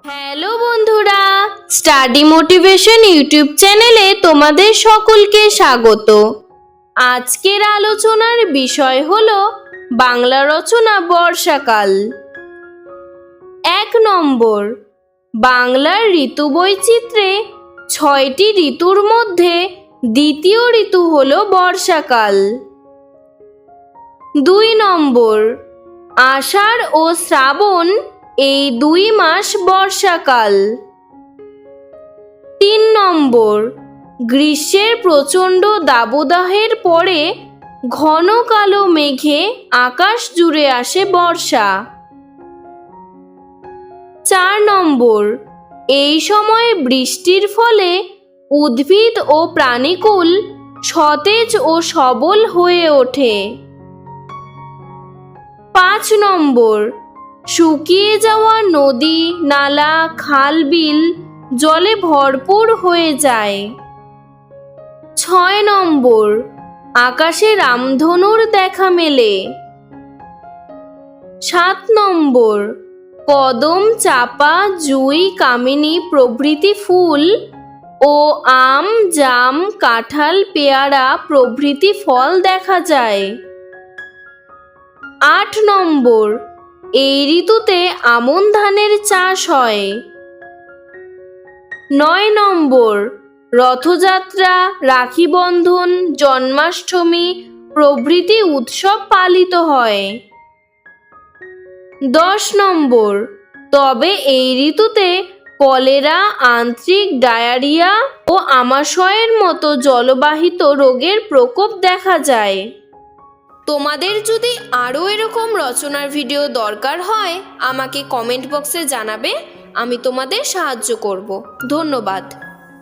Hello বন্ধুরা, study motivation YouTube চ্যানেলে তোমাদের সকলকে স্বাগত। আজকের আলোচনার বিষয় হলো বাংলা রচনা বর্ষাকাল। ১ নম্বর, বাংলার ঋতু বৈচিত্র্যে ৬টি ঋতুর মধ্যে দ্বিতীয় ঋতু হলো বর্ষাকাল। ২ নম্বর, আষাঢ় ও শ্রাবণ এই ২ মাস বর্ষাকাল। ৩ নম্বর, গ্রীষ্মের প্রচণ্ড দাবদাহের পরে ঘন কালো মেঘে আকাশ জুড়ে আসে বর্ষা। ৪ নম্বর, এই সময় বৃষ্টির ফলে উদ্ভিদ ও প্রাণীকুল সতেজ ও সবল হয়ে ওঠে। ৫ নম্বর, শুকিয়ে যাওয়া নদী, নালা, খাল, বিল জলে ভরপুর হয়ে যায়। ৬ নম্বর, আকাশে রামধনুর দেখা মেলে। ৭ নম্বর, কদম, চাপা, জুঁই, কামিনী প্রভৃতি ফুল ও আম, জাম, কাঁঠাল, পেয়ারা প্রভৃতি ফল দেখা যায়। ৮ নম্বর, এই ঋতুতে আমন ধানের চাষ হয়। ৯ নম্বর, রথযাত্রা, রাখি বন্ধন, জন্মাষ্টমী প্রভৃতি উৎসব পালিত হয়। ১০ নম্বর, তবে এই ঋতুতে কলেরা, আন্ত্রিক, ডায়রিয়া ও আমাশয়ের মতো জলবাহিত রোগের প্রকোপ দেখা যায়। তোমাদের যদি আরও এরকম রচনার ভিডিও দরকার হয় আমাকে কমেন্ট বক্সে জানাবে, আমি তোমাদের সাহায্য করব। ধন্যবাদ।